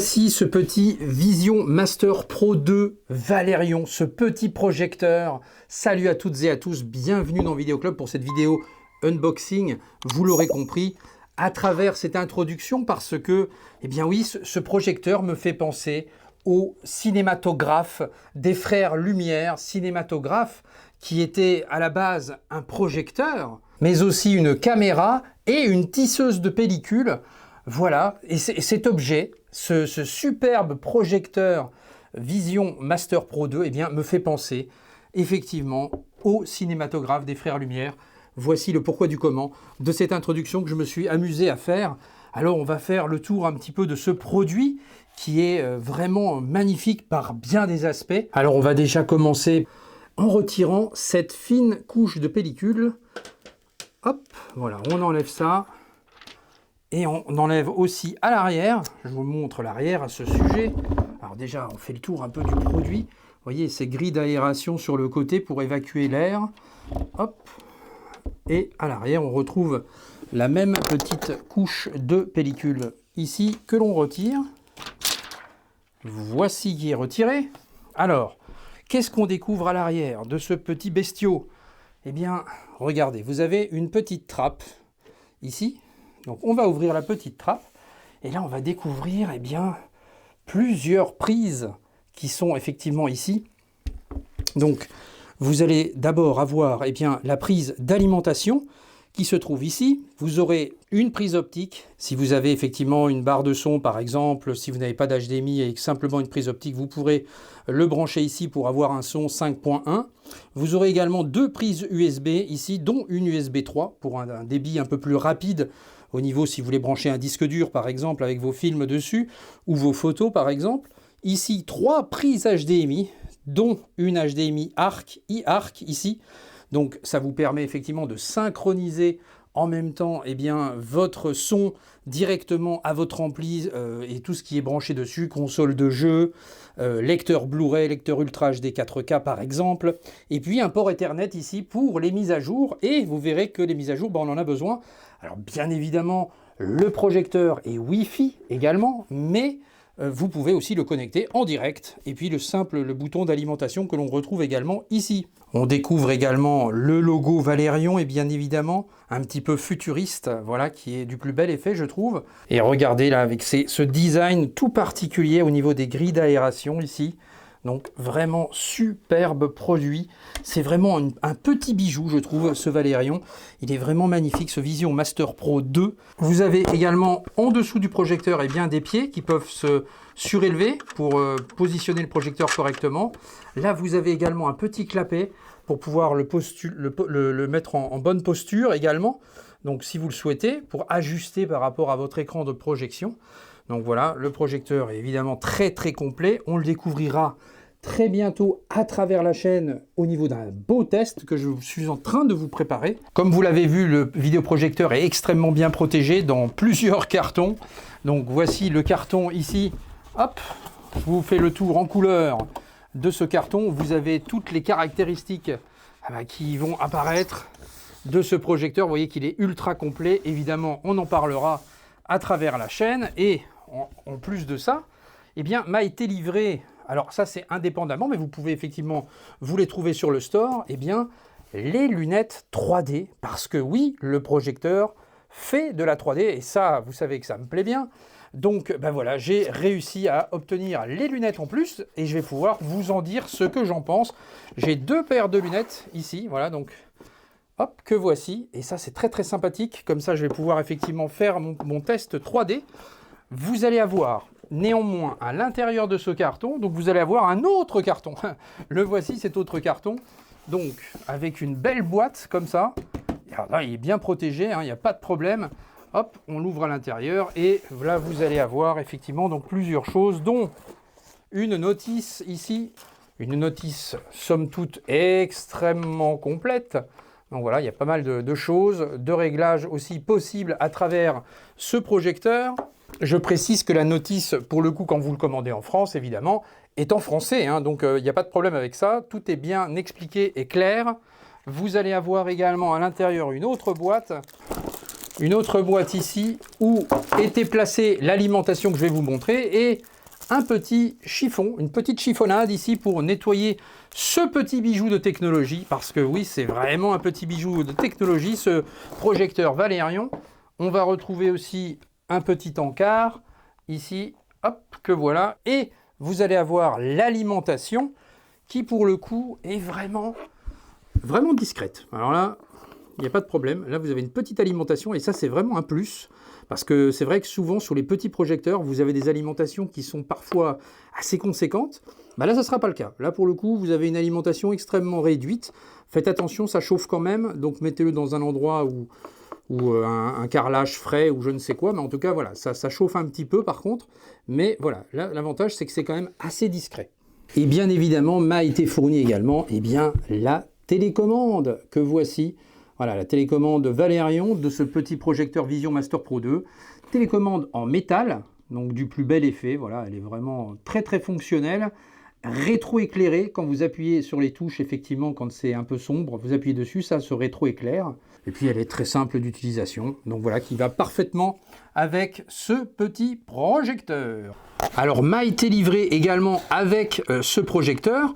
Voici ce petit Vision Master Pro 2 Valérion, ce petit projecteur. Salut à toutes et à tous, bienvenue dans Vidéo Club pour cette vidéo unboxing, vous l'aurez compris, à travers cette introduction parce que, eh bien oui, ce projecteur me fait penser au cinématographe des frères Lumière, cinématographe qui était à la base un projecteur, mais aussi une caméra et une tisseuse de pellicule. Voilà, et cet objet, ce superbe projecteur Vision Master Pro 2, eh bien, me fait penser effectivement au cinématographe des frères Lumière. Voici le pourquoi du comment de cette introduction que je me suis amusé à faire. Alors on va faire le tour un petit peu de ce produit qui est vraiment magnifique par bien des aspects. Alors on va déjà commencer en retirant cette fine couche de pellicule. Hop, voilà, on enlève ça. Et on enlève aussi à l'arrière, je vous montre l'arrière à ce sujet. Alors déjà, on fait le tour un peu du produit. Vous voyez, ces grilles d'aération sur le côté pour évacuer l'air. Hop. Et à l'arrière, on retrouve la même petite couche de pellicule ici que l'on retire. Voici qui est retiré. Alors, qu'est-ce qu'on découvre à l'arrière de ce petit bestiau? Eh bien, regardez, vous avez une petite trappe ici. Donc on va ouvrir la petite trappe et là on va découvrir eh bien, plusieurs prises qui sont effectivement ici. Donc vous allez d'abord avoir eh bien, la prise d'alimentation qui se trouve ici. Vous aurez une prise optique. Si vous avez effectivement une barre de son par exemple, si vous n'avez pas d'HDMI et simplement une prise optique, vous pourrez le brancher ici pour avoir un son 5.1. Vous aurez également deux prises USB ici, dont une USB 3 pour un débit un peu plus rapide au niveau si vous voulez brancher un disque dur par exemple avec vos films dessus ou vos photos par exemple. Ici, trois prises HDMI, dont une HDMI e-ARC ici. Donc ça vous permet effectivement de synchroniser en même temps eh bien, votre son directement à votre ampli et tout ce qui est branché dessus, console de jeu, lecteur Blu-ray, lecteur Ultra HD 4K par exemple, et puis un port Ethernet ici pour les mises à jour, et vous verrez que les mises à jour, on en a besoin. Alors bien évidemment, le projecteur est Wi-Fi également, mais vous pouvez aussi le connecter en direct, et puis le bouton d'alimentation que l'on retrouve également ici. On découvre également le logo Valérion, et bien évidemment un petit peu futuriste, voilà, qui est du plus bel effet je trouve. Et regardez là avec ce design tout particulier au niveau des grilles d'aération ici. Donc vraiment superbe produit, c'est vraiment un petit bijou je trouve ce Valérion, il est vraiment magnifique ce Vision Master Pro 2. Vous avez également en dessous du projecteur eh bien, des pieds qui peuvent se surélever pour positionner le projecteur correctement. Là vous avez également un petit clapet pour pouvoir le mettre en bonne posture également, donc si vous le souhaitez, pour ajuster par rapport à votre écran de projection. Donc voilà, le projecteur est évidemment très très complet. On le découvrira très bientôt à travers la chaîne au niveau d'un beau test que je suis en train de vous préparer. Comme vous l'avez vu, le vidéoprojecteur est extrêmement bien protégé dans plusieurs cartons. Donc voici le carton ici. Hop, je vous fais le tour en couleur de ce carton. Vous avez toutes les caractéristiques qui vont apparaître de ce projecteur. Vous voyez qu'il est ultra complet. Évidemment, on en parlera à travers la chaîne, et en plus de ça, eh bien, m'a été livré, alors ça c'est indépendamment, mais vous pouvez effectivement vous les trouver sur le store, eh bien, les lunettes 3D, parce que oui, le projecteur fait de la 3D, et ça, vous savez que ça me plaît bien. Donc ben voilà, j'ai réussi à obtenir les lunettes en plus, et je vais pouvoir vous en dire ce que j'en pense. J'ai deux paires de lunettes ici, voilà, donc hop, que voici, et ça c'est très très sympathique, comme ça je vais pouvoir effectivement faire mon test 3D. Vous allez avoir néanmoins à l'intérieur de ce carton, donc vous allez avoir un autre carton, le voici cet autre carton, donc avec une belle boîte comme ça. Alors là il est bien protégé, il n'y a pas de problème. Hop, on l'ouvre à l'intérieur, et là vous allez avoir effectivement donc plusieurs choses, dont une notice ici, une notice somme toute extrêmement complète. Donc voilà, il y a pas mal de choses, de réglages aussi possibles à travers ce projecteur. Je précise que la notice, pour le coup, quand vous le commandez en France, évidemment, est en français, donc il n'y a pas de problème avec ça. Tout est bien expliqué et clair. Vous allez avoir également à l'intérieur une autre boîte une autre boîte ici où était placée l'alimentation que je vais vous montrer et un petit chiffon, une petite chiffonnade ici pour nettoyer ce petit bijou de technologie, parce que oui, c'est vraiment un petit bijou de technologie, ce projecteur Valérion. On va retrouver aussi un petit encart ici, hop, que voilà, et vous allez avoir l'alimentation qui pour le coup est vraiment discrète. Alors là, il n'y a pas de problème. Là, vous avez une petite alimentation et ça, c'est vraiment un plus. Parce que c'est vrai que souvent, sur les petits projecteurs, vous avez des alimentations qui sont parfois assez conséquentes. Bah là, ça ne sera pas le cas. Là, pour le coup, vous avez une alimentation extrêmement réduite. Faites attention, ça chauffe quand même. Donc, mettez-le dans un endroit où un carrelage frais ou je ne sais quoi. Mais en tout cas, voilà, ça chauffe un petit peu par contre. Mais voilà, là, l'avantage, c'est que c'est quand même assez discret. Et bien évidemment, m'a été fournie également la télécommande que voici. Voilà, la télécommande Valérion de ce petit projecteur Vision Master Pro 2. Télécommande en métal, donc du plus bel effet. Voilà, elle est vraiment très très fonctionnelle. Rétro-éclairée, quand vous appuyez sur les touches, effectivement, quand c'est un peu sombre, vous appuyez dessus, ça se rétro-éclaire. Et puis elle est très simple d'utilisation. Donc voilà, qui va parfaitement avec ce petit projecteur. Alors m'a été livré également avec ce projecteur,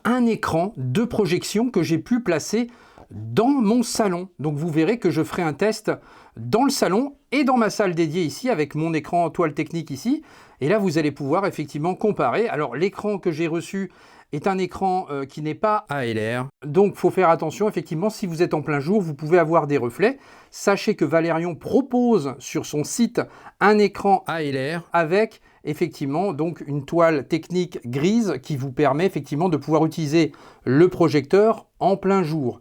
un écran de projection que j'ai pu placer dans mon salon. Donc vous verrez que je ferai un test dans le salon et dans ma salle dédiée ici avec mon écran toile technique ici. Et là vous allez pouvoir effectivement comparer. Alors l'écran que j'ai reçu est un écran qui n'est pas ALR. Donc il faut faire attention, effectivement, si vous êtes en plein jour, vous pouvez avoir des reflets. Sachez que Valérion propose sur son site un écran ALR avec effectivement donc une toile technique grise qui vous permet effectivement de pouvoir utiliser le projecteur en plein jour.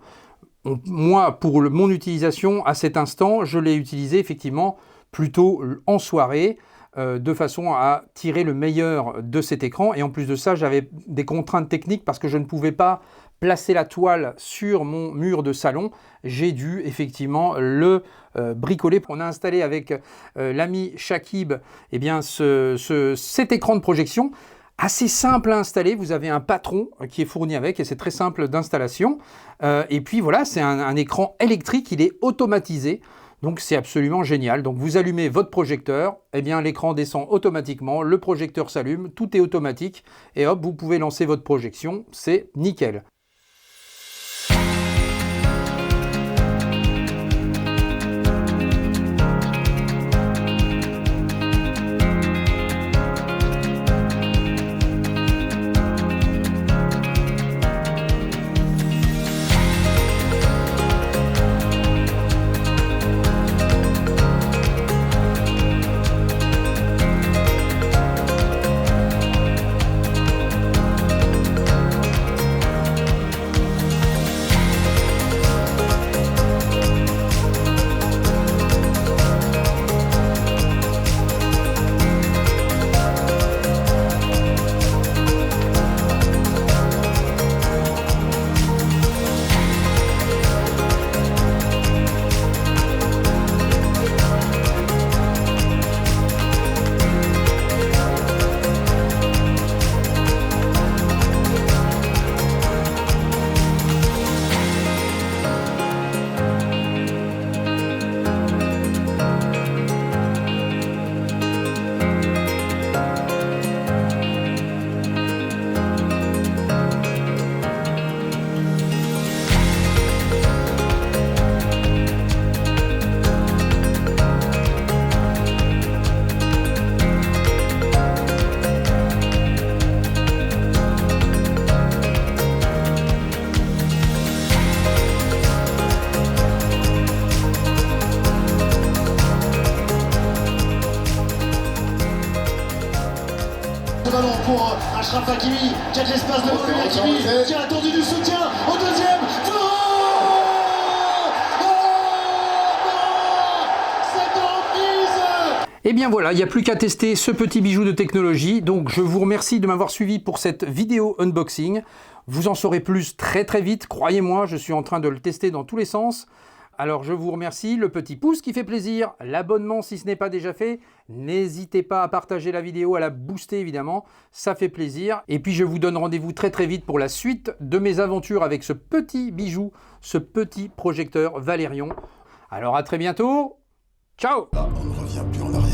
Moi, pour mon utilisation à cet instant, je l'ai utilisé effectivement plutôt en soirée, de façon à tirer le meilleur de cet écran. Et en plus de ça, j'avais des contraintes techniques parce que je ne pouvais pas placer la toile sur mon mur de salon. J'ai dû effectivement le bricoler. On a installé avec l'ami Shakib cet écran de projection. Assez simple à installer, vous avez un patron qui est fourni avec et c'est très simple d'installation. Et puis voilà, c'est un écran électrique, il est automatisé. Donc c'est absolument génial. Donc vous allumez votre projecteur, l'écran descend automatiquement, le projecteur s'allume, tout est automatique et hop, vous pouvez lancer votre projection, c'est nickel. Ballon pour Achraf Hakimi, qui a de l'espace devant lui, Hakimi qui a attendu du soutien au deuxième. Et bien voilà, il n'y a plus qu'à tester ce petit bijou de technologie. Donc je vous remercie de m'avoir suivi pour cette vidéo unboxing. Vous en saurez plus très très vite, croyez-moi, je suis en train de le tester dans tous les sens. Alors je vous remercie, le petit pouce qui fait plaisir, l'abonnement si ce n'est pas déjà fait, n'hésitez pas à partager la vidéo, à la booster évidemment, ça fait plaisir. Et puis je vous donne rendez-vous très très vite pour la suite de mes aventures avec ce petit bijou, ce petit projecteur Valérion. Alors à très bientôt. Ciao! On ne revient plus en arrière.